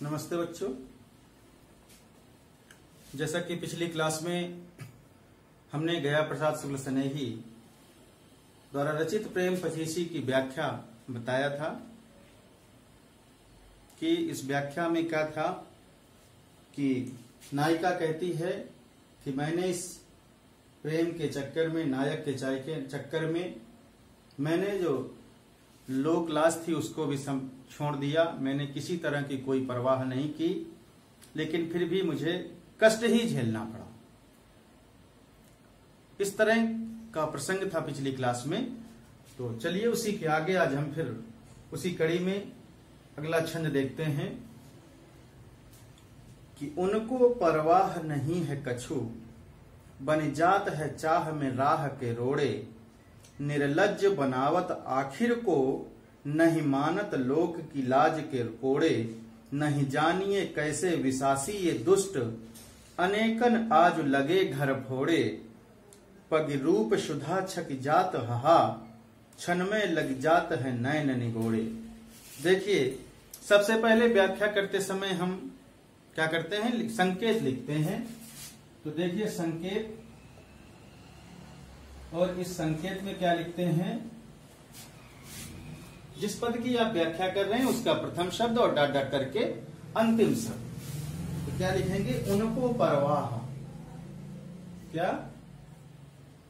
नमस्ते बच्चों। जैसा कि पिछली क्लास में हमने गया प्रसाद शुक्ल स्नेही द्वारा रचित प्रेम पचीसी की व्याख्या बताया था कि इस व्याख्या में क्या था कि नायिका कहती है कि मैंने इस प्रेम के चक्कर में, नायक के चक्कर में मैंने जो लोक लाज थी उसको भी छोड़ दिया। मैंने किसी तरह की कोई परवाह नहीं की, लेकिन फिर भी मुझे कष्ट ही झेलना पड़ा। इस तरह का प्रसंग था पिछली क्लास में। तो चलिए उसी के आगे आज हम फिर उसी कड़ी में अगला छंद देखते हैं कि उनको परवाह नहीं है कछु, बन जात है चाह में राह के रोड़े, निर्लज्ज बनावत आखिर को, नहीं मानत लोक की लाज के कोड़े, नहीं जानिए कैसे विसासी ये दुष्ट, अनेकन आज लगे घर फोड़े, पग रूप शुधा छक जात हहा, क्षण में लग जात है नैन निगोड़े। देखिए, सबसे पहले व्याख्या करते समय हम क्या करते हैं, संकेत लिखते हैं। तो देखिए संकेत, और इस संकेत में क्या लिखते हैं, जिस पद की आप व्याख्या कर रहे हैं उसका प्रथम शब्द और डॉट डॉट करके अंतिम शब्द। तो क्या लिखेंगे, उनको परवाह। क्या,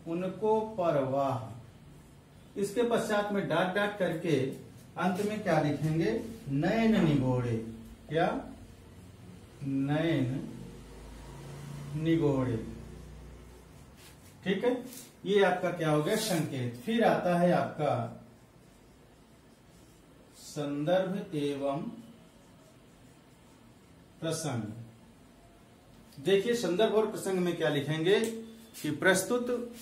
उनको परवाह। इसके पश्चात में डॉट डॉट करके अंत में क्या लिखेंगे, नयन निगोड़े। क्या, नयन निगोड़े। ठीक है, ये आपका क्या हो गया, संकेत। फिर आता है आपका संदर्भ एवं प्रसंग। देखिए संदर्भ और प्रसंग में क्या लिखेंगे कि प्रस्तुत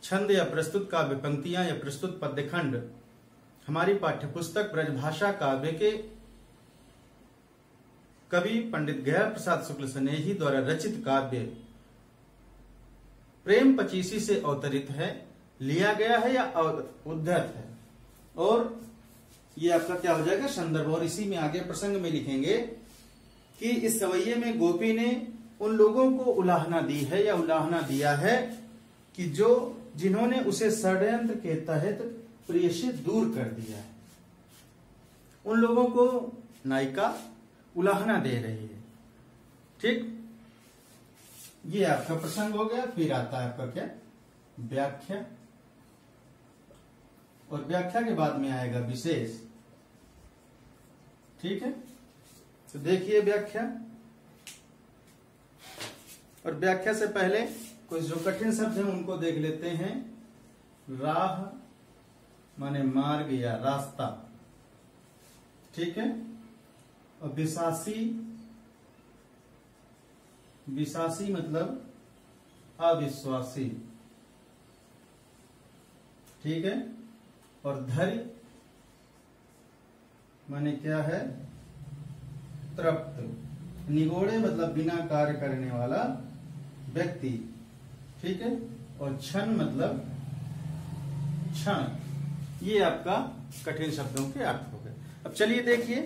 छंद या प्रस्तुत काव्य पंक्तियां या प्रस्तुत पद्यखंड हमारी पाठ्यपुस्तक ब्रजभाषा काव्य के कवि पंडित गया प्रसाद शुक्ल स्नेही द्वारा रचित काव्य प्रेम पचीसी से अवतरित है, लिया गया है या उद्धृत है। और ये आपका क्या हो जाएगा, संदर्भ। और इसी में आगे प्रसंग में लिखेंगे कि इस सवैये में गोपी ने उन लोगों को उलाहना दी है या उलाहना दिया है कि जिन्होंने उसे षड्यंत्र के तहत प्रिय से दूर कर दिया है। उन लोगों को नायिका उलाहना दे रही है। ठीक, ये आपका प्रसंग हो गया। फिर आता है आपका क्या, व्याख्या। और व्याख्या के बाद में आएगा विशेष। ठीक है, तो देखिए व्याख्या। और व्याख्या से पहले कुछ जो कठिन शब्द हैं उनको देख लेते हैं। राह माने मार्ग या रास्ता। ठीक है, और विसासी, विसासी मतलब अविश्वासी। ठीक है, और धैर्य माने क्या है, तृप्त। निगोड़े मतलब बिना कार्य करने वाला व्यक्ति। ठीक है, और क्षण मतलब क्षण। ये आपका कठिन शब्दों के अर्थ हो गए। अब चलिए देखिए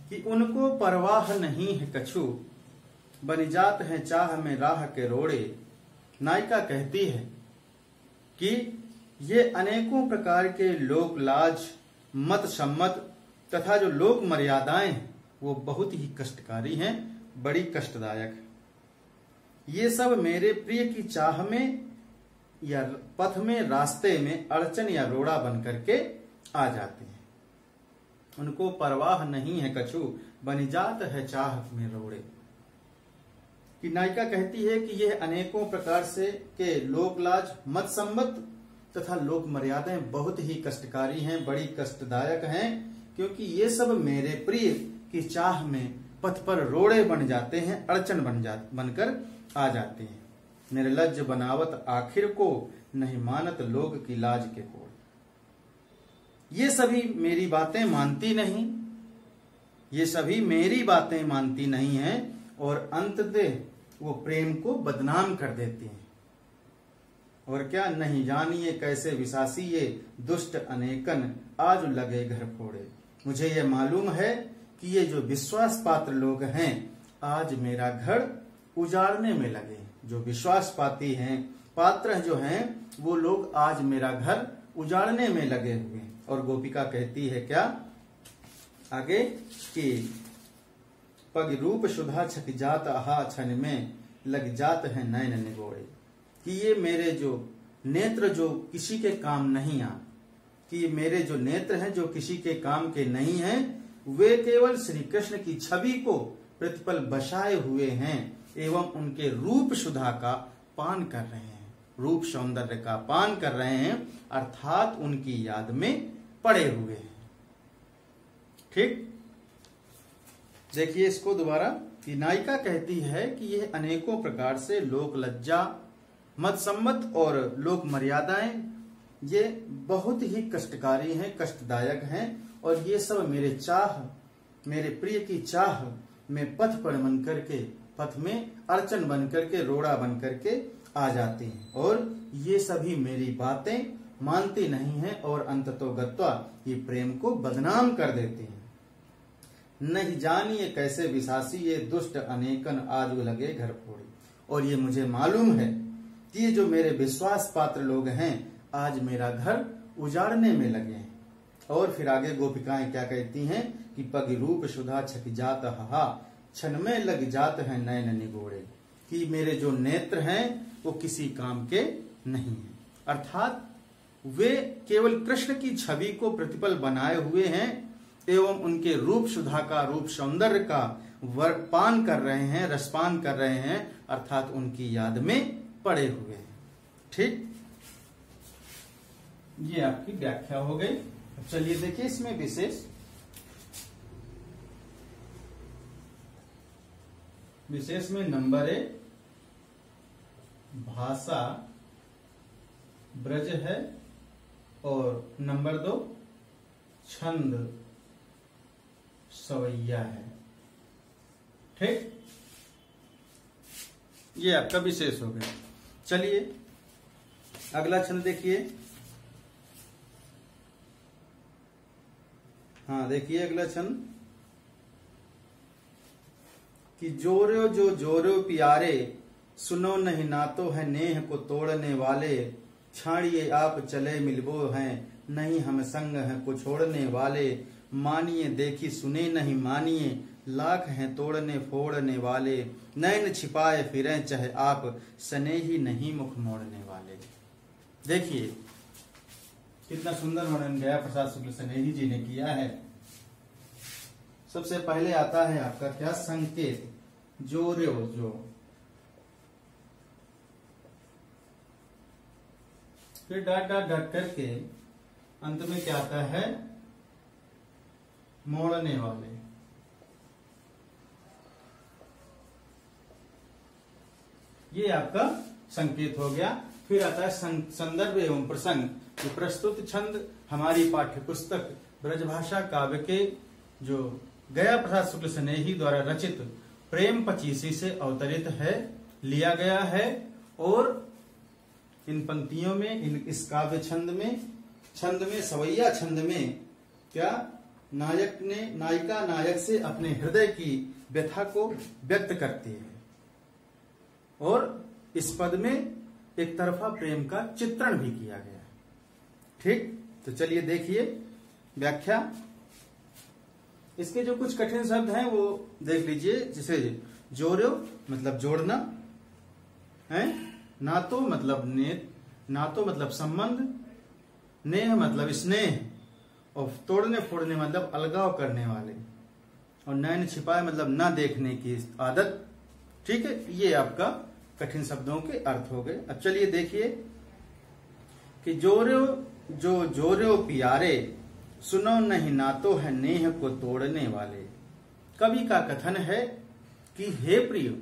कि उनको परवाह नहीं है कछु, बन जात है चाह में राह के रोड़े। नायिका कहती है कि ये अनेकों प्रकार के लोक लाज, मत सम्मत तथा जो लोक मर्यादाएं हैं वो बहुत ही कष्टकारी हैं, बड़ी कष्टदायक है। ये सब मेरे प्रिय की चाह में या पथ में, रास्ते में अड़चन या रोड़ा बन करके आ जाते हैं। उनको परवाह नहीं है कछु, बन जात है चाह में रोड़े। कि नायिका कहती है कि यह अनेकों प्रकार से के लोकलाज, मत सम्मत तथा लोक मर्यादाएं बहुत ही कष्टकारी हैं, बड़ी कष्टदायक हैं, क्योंकि ये सब मेरे प्रिय की चाह में पथ पर रोड़े बन जाते हैं, अड़चन बनकर आ जाते हैं। निर्लज्ज बनावत आखिर को, नहीं मानत लोक की लाज के कोड़। ये सभी मेरी बातें मानती नहीं, ये सभी मेरी बातें मानती नहीं हैं, और अंततः वो प्रेम को बदनाम कर देती हैं। और क्या, नहीं जानिए कैसे विसासी ये दुष्ट अनेकन, आज लगे घर फोड़े। मुझे ये मालूम है कि ये जो विश्वास पात्र लोग हैं आज मेरा घर उजाड़ने में लगे। जो विश्वास पाती हैं, पात्र जो हैं, वो लोग आज मेरा घर उजाड़ने में लगे हुए। और गोपिका कहती है क्या आगे कि पग रूप सुधा छक जात आहा छन में लग जात है नयन निगोड़े, कि ये मेरे जो नेत्र जो किसी के काम नहीं आ, कि मेरे जो नेत्र हैं जो किसी के काम के नहीं हैं, वे केवल श्री कृष्ण की छवि को प्रतिपल बसाए हुए हैं एवं उनके रूप सुधा का पान कर रहे हैं, रूप सौंदर्य का पान कर रहे हैं, अर्थात उनकी याद में पड़े हुए हैं। ठीक, देखिए इसको दोबारा कि नायिका कहती है कि यह अनेकों प्रकार से लोक लज्जा, मत सम्मत और लोक मर्यादाएं ये बहुत ही कष्टकारी हैं, कष्टदायक हैं, और ये सब मेरे चाह, मेरे प्रिय की चाह में पथ पर बन करके, पथ में अड़चन बन करके, रोड़ा बन करके आ जाती हैं, और ये सभी मेरी बातें मानती नहीं हैं और अंततोगत्वा ये प्रेम को बदनाम कर देती हैं। नहीं जानिए कैसे विशासी ये दुष्ट अनेकन आज लगे घर फोड़ी, और ये मुझे मालूम है कि ये जो मेरे विश्वास पात्र लोग हैं आज मेरा घर उजाड़ने में लगे हैं। और फिर आगे गोपिकाएं क्या कहती हैं कि पग रूप सुधा छक जात हा छन में लग जात है नयन निगोड़े, कि मेरे जो नेत्र हैं वो किसी काम के नहीं है, अर्थात वे केवल कृष्ण की छवि को प्रतिपल बनाए हुए हैं एवं उनके रूप सुधा का, रूप सौंदर्य का पान कर रहे हैं, रसपान कर रहे हैं, अर्थात उनकी याद में पड़े हुए हैं। ठीक, ये आपकी व्याख्या हो गई। चलिए देखिए इसमें विशेष में नंबर 1 भाषा ब्रज है और नंबर 2 छंद सवैया है। ठीक, ये आपका विशेष हो गया। चलिए अगला छंद देखिए। हाँ देखिए अगला छंद कि जोरो जो जोरो प्यारे सुनो नहीं नातो है नेह को तोड़ने वाले, छाड़िए आप चले मिलबो हैं नहीं हम संग हैं को छोड़ने वाले, मानिए देखी सुने नहीं मानिए लाख हैं तोड़ने फोड़ने वाले, नैन छिपाए फिरें चाहे आप स्नेही नहीं मुख मोड़ने वाले। देखिए कितना सुंदर वर्णन गया प्रसाद शुक्ल स्नेही जी ने किया है। सबसे पहले आता है आपका क्या संकेत, जोरो जो, फिर डॉट डॉट डॉट करके अंत में क्या आता है, मोड़ने वाले। ये आपका संकेत हो गया। फिर आता है संदर्भ एवं प्रसंग। जो प्रस्तुत छंद हमारी पाठ्य पुस्तक ब्रजभाषा काव्य के जो गया प्रसाद शुक्ल स्नेही द्वारा रचित प्रेम 25 से अवतरित है, लिया गया है। और इन पंक्तियों में, इस काव्य छंद में सवैया छंद में क्या नायिका नायक से अपने हृदय की व्यथा को व्यक्त करती है, और इस पद में एक तरफा प्रेम का चित्रण भी किया गया है। ठीक, तो चलिए देखिए व्याख्या। इसके जो कुछ कठिन शब्द हैं वो देख लीजिए। जैसे जोरो मतलब जोड़ना है, नातो मतलब नेत, नातो मतलब संबंध, नेह मतलब स्नेह, और तोड़ने फोड़ने मतलब अलगाव करने वाले, और नैन छिपाए मतलब न देखने की आदत। ठीक है, ये आपका कठिन शब्दों के अर्थ हो गए। अब चलिए देखिए कि जोरो जो जोरो प्यारे सुनो नहीं नातो है नेह को तोड़ने वाले। कवि का कथन है कि हे प्रिय,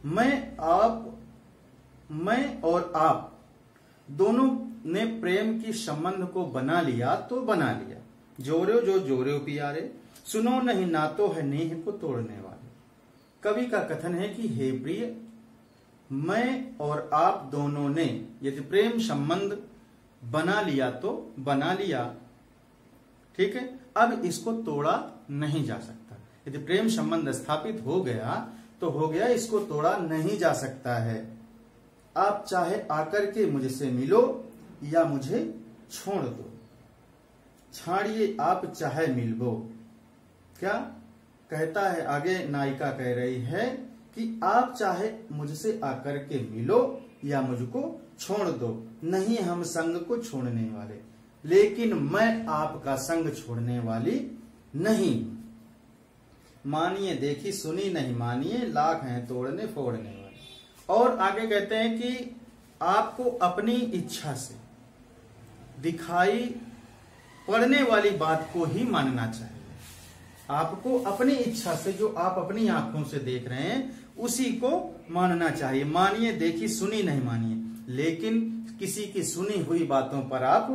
मैं और आप दोनों ने प्रेम की संबंध को बना लिया तो बना लिया। जोरो जो जोरो प्यारे सुनो नहीं नातो है नेह को तोड़ने वाले। कवि का कथन है कि हे प्रिय, मैं और आप दोनों ने यदि प्रेम संबंध बना लिया तो बना लिया, ठीक है, अब इसको तोड़ा नहीं जा सकता। यदि प्रेम संबंध स्थापित हो गया तो हो गया, इसको तोड़ा नहीं जा सकता है। आप चाहे आकर के मुझसे मिलो या मुझे छोड़ दो, छाड़िए आप चाहे मिलबो। क्या कहता है आगे, नायिका कह रही है कि आप चाहे मुझसे आकर के मिलो या मुझको छोड़ दो, नहीं हम संग को छोड़ने वाले, लेकिन मैं आपका संग छोड़ने वाली नहीं। मानिए देखी सुनी नहीं मानिए, लाख हैं तोड़ने फोड़ने वाले। और आगे कहते हैं कि आपको अपनी इच्छा से दिखाई पड़ने वाली बात को ही मानना चाहिए। आपको अपनी इच्छा से, जो आप अपनी आंखों से देख रहे हैं, उसी को मानना चाहिए। मानिए देखी सुनी नहीं मानिए, लेकिन किसी की सुनी हुई बातों पर आप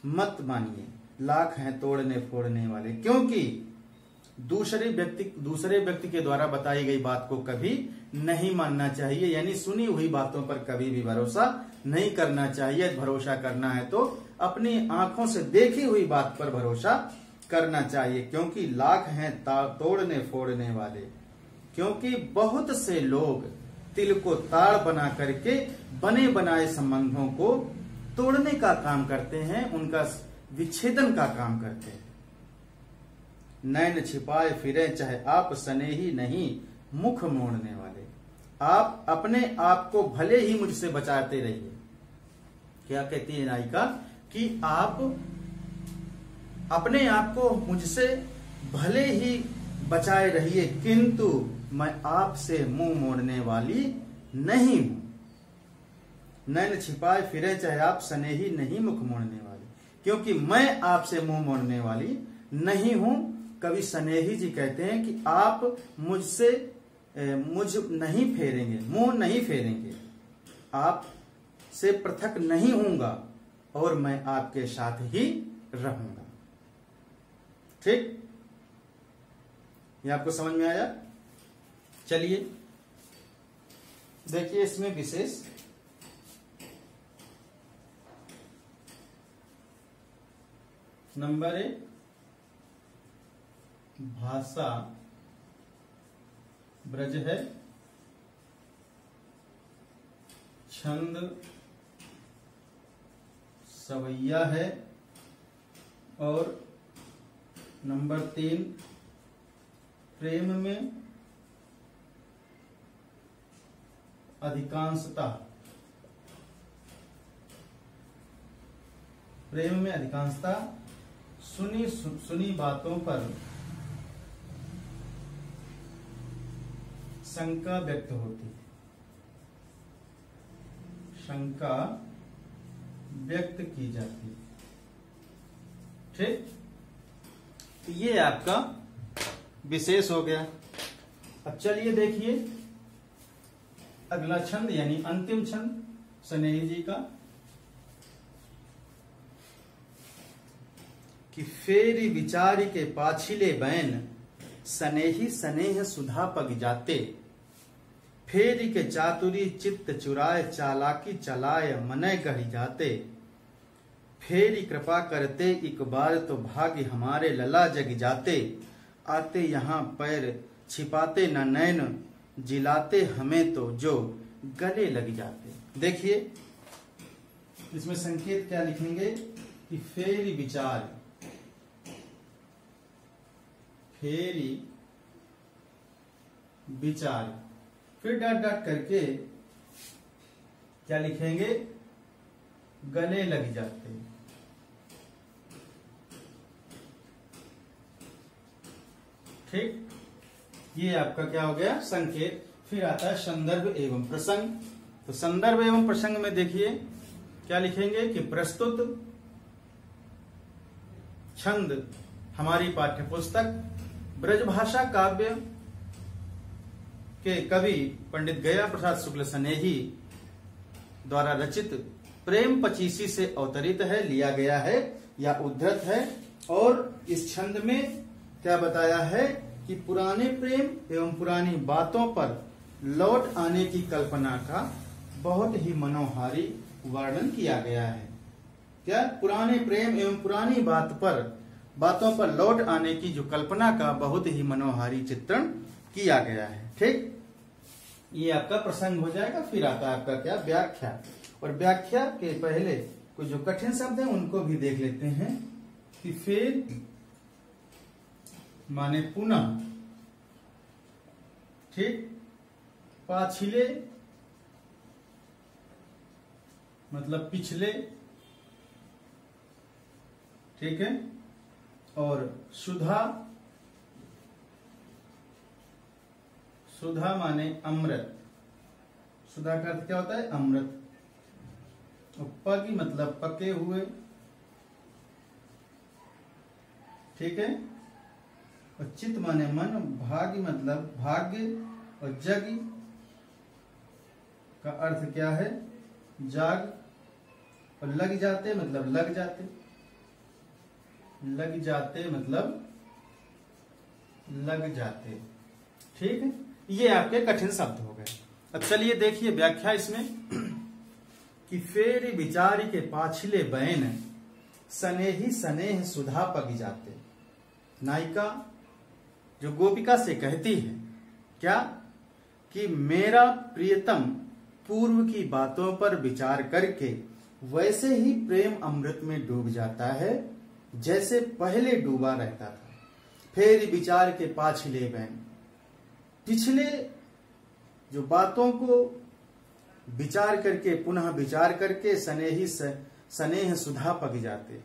मत मानिए। लाख हैं तोड़ने फोड़ने वाले, क्योंकि दूसरे व्यक्ति के द्वारा बताई गई बात को कभी नहीं मानना चाहिए, यानी सुनी हुई बातों पर कभी भी भरोसा नहीं करना चाहिए। भरोसा करना है तो अपनी आंखों से देखी हुई बात पर भरोसा करना चाहिए, क्योंकि लाख हैं तोड़ने फोड़ने वाले। क्योंकि बहुत से लोग तिल को ताड़ बना करके बने बनाए संबंधों को तोड़ने का काम करते हैं, उनका विच्छेदन का काम करते हैं। नैन छिपाए फिरे चाहे आप स्नेही नहीं मुख मोड़ने वाले। आप अपने आप को भले ही मुझसे बचाते रहिए। क्या कहती है नायिका कि आप अपने आप को मुझसे भले ही बचाए रहिए, किंतु मैं आपसे मुंह मोड़ने वाली नहीं हूं। नैन छिपाए फिरे चाहे आप स्नेही नहीं मुख मोड़ने वाले, क्योंकि मैं आपसे मुंह मोड़ने वाली नहीं हूं। कवि स्नेही जी कहते हैं कि आप मुझसे मुझ नहीं फेरेंगे, मुंह नहीं फेरेंगे, आप से पृथक नहीं होऊंगा और मैं आपके साथ ही रहूंगा। ठीक, ये आपको समझ में आया? चलिए देखिए इसमें विशेष नंबर 1 भाषा ब्रज है, छंद सवैया है, और नंबर 3 प्रेम में अधिकांशता, प्रेम में अधिकांशता सुनी बातों पर शंका व्यक्त होती है, शंका व्यक्त की जाती है। ठीक, तो ये आपका विशेष हो गया। अब चलिए देखिए अगला छंद यानी अंतिम छंद स्नेही जी का, कि फेरी विचारी के पाछिले बैन स्नेही स्नेह सुधा पग जाते, फेरी के चातुरी चित्त चुराए चालाकी चलाए मनै गढ़ी जाते, फेरी कृपा करते एक बार तो भाग्य हमारे लला जग जाते, आते यहाँ पैर छिपाते न नैन जिलाते हमें तो जो गले लग जाते। देखिए इसमें संकेत क्या लिखेंगे कि फेरी विचार, फेरी विचार, फिर डॉट डॉट करके क्या लिखेंगे, गले लग जाते। ठीक, ये आपका क्या हो गया संकेत। फिर आता है संदर्भ एवं प्रसंग। तो संदर्भ एवं प्रसंग में देखिए क्या लिखेंगे कि प्रस्तुत छंद हमारी पाठ्य पुस्तक ब्रजभाषा काव्य के कवि पंडित गया प्रसाद शुक्ल स्नेही द्वारा रचित प्रेम पचीसी से अवतरित है, लिया गया है या उद्धृत है। और इस छंद में क्या बताया है कि पुराने प्रेम एवं पुरानी बातों पर लौट आने की कल्पना का बहुत ही मनोहारी वर्णन किया गया है। क्या पुराने प्रेम एवं पुरानी बात पर बातों पर लौट आने की जो कल्पना का बहुत ही मनोहारी चित्रण किया गया है। ठीक, ये आपका प्रसंग हो जाएगा। फिर आता है आपका क्या, व्याख्या। और व्याख्या के पहले कुछ जो कठिन शब्द हैं उनको भी देख लेते हैं कि फिर माने पुनः, ठीक, पाछिले मतलब पिछले, ठीक है, और सुधा, सुधा माने अमृत, सुधा का अर्थ क्या होता है, अमृत। और पग मतलब पके हुए, ठीक है, और चित माने मन, भाग्य मतलब भाग्य, और जग का अर्थ क्या है, जाग, और लग जाते मतलब लग जाते, लग जाते मतलब लग जाते। ठीक है, ये आपके कठिन शब्द हो गए। अब चलिए देखिए व्याख्या इसमें कि फेर विचार के पाछिले बैन सनेही सनेह सुधा पग जाते। नायिका जो गोपिका से कहती है क्या कि मेरा प्रियतम पूर्व की बातों पर विचार करके वैसे ही प्रेम अमृत में डूब जाता है जैसे पहले डूबा रहता था। फेर विचार के पाछिले बैन, पिछले जो बातों को विचार करके पुनः विचार करके सनेही सनेह सुधा पग जाते।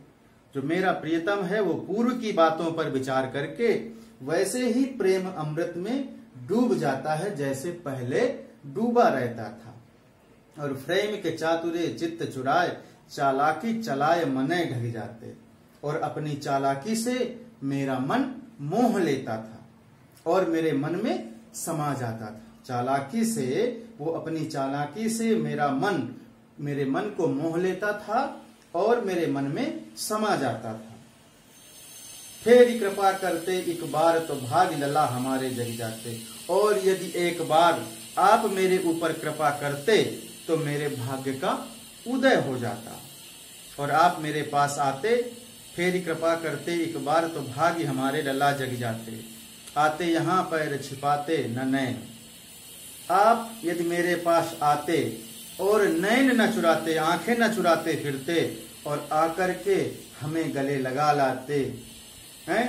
जो मेरा प्रियतम है वो पूर्व की बातों पर विचार करके वैसे ही प्रेम अमृत में डूब जाता है जैसे पहले डूबा रहता था। और प्रेम के चातुरे चित्त चुराए चालाकी चलाए मने ढक जाते। और अपनी चालाकी से मेरा मन मोह लेता था और मेरे मन में समा जाता था। चालाकी से वो अपनी चालाकी से मेरे मन को मोह लेता था और मेरे मन में समा जाता था। फिर कृपा करते एक बार तो भाग लला हमारे जग जाते। और यदि एक बार आप मेरे ऊपर कृपा करते तो मेरे भाग्य का उदय हो जाता और आप मेरे पास आते। फिर कृपा करते एक बार तो भाग्य हमारे लला जग जाते। आते यहाँ पैर छिपाते न नैन। आप यदि मेरे पास आते और नैन न चुराते, आंखें न चुराते फिरते और आकर के हमें गले लगा लाते हैं,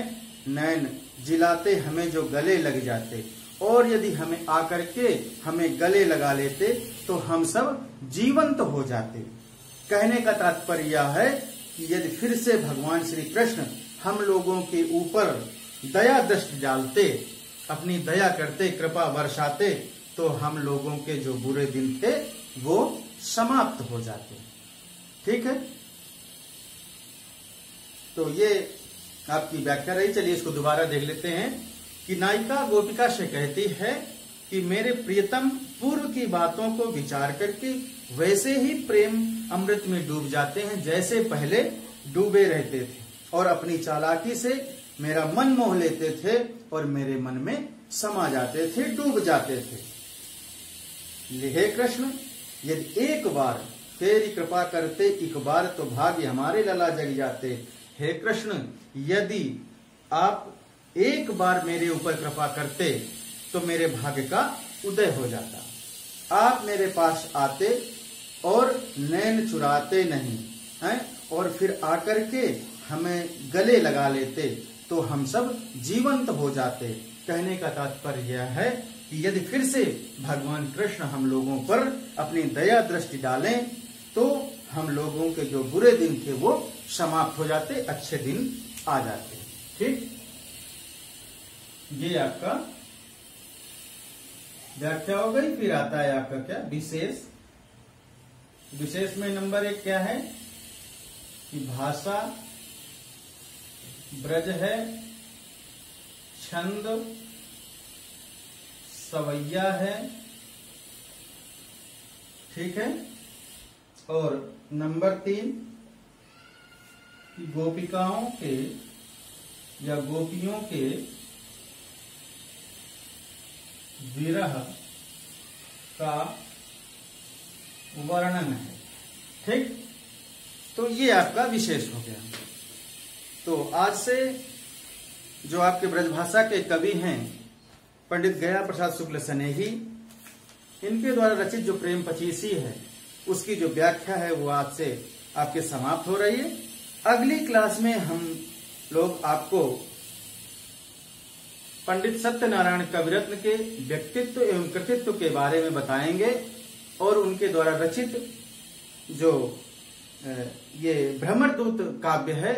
नैन जिलाते हमें जो गले लग जाते। और यदि हमें आकर के हमें गले लगा लेते तो हम सब जीवंत हो जाते। कहने का तात्पर्य यह है कि यदि फिर से भगवान श्री कृष्ण हम लोगों के ऊपर दया दृष्टि डालते, अपनी दया करते, कृपा वर्षाते, तो हम लोगों के जो बुरे दिन थे वो समाप्त हो जाते। ठीक है, तो ये आपकी व्याख्या रही। चलिए इसको दोबारा देख लेते हैं कि नायिका गोपिका से कहती है कि मेरे प्रियतम पूर्व की बातों को विचार करके वैसे ही प्रेम अमृत में डूब जाते हैं जैसे पहले डूबे रहते थे और अपनी चालाकी से मेरा मन मोह लेते थे और मेरे मन में समा जाते थे, डूब जाते थे। हे कृष्ण, यदि एक बार तेरी कृपा करते एक बार तो भाग्य हमारे लला जग जाते। हे कृष्ण, यदि आप एक बार मेरे ऊपर कृपा करते तो मेरे भाग्य का उदय हो जाता। आप मेरे पास आते और नैन चुराते नहीं हैं और फिर आकर के हमें गले लगा लेते तो हम सब जीवंत हो जाते। कहने का तात्पर्य यह है कि यदि फिर से भगवान कृष्ण हम लोगों पर अपनी दया दृष्टि डालें तो हम लोगों के जो बुरे दिन थे वो समाप्त हो जाते, अच्छे दिन आ जाते। ठीक, ये आपका व्याख्या हो गई। फिर आता है आपका क्या, विशेष। विशेष में नंबर 1 क्या है कि भाषा ब्रज है, छंद सवैया है, ठीक है। और नंबर 3 कि गोपिकाओं के या गोपियों के विरह का वर्णन है। ठीक, तो ये आपका विशेष हो गया। तो आज से जो आपके ब्रजभाषा के कवि हैं पंडित गया प्रसाद शुक्ल सनेही, इनके द्वारा रचित जो प्रेम पचीसी है उसकी जो व्याख्या है वो आज से आपके समाप्त हो रही है। अगली क्लास में हम लोग आपको पंडित सत्यनारायण कविरत्न के व्यक्तित्व एवं कृतित्व के बारे में बताएंगे और उनके द्वारा रचित जो ये भ्रमरदूत काव्य है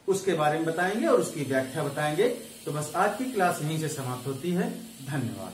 उसके बारे में बताएंगे और उसकी व्याख्या बताएंगे। तो बस आज की क्लास यहीं से समाप्त होती है। धन्यवाद।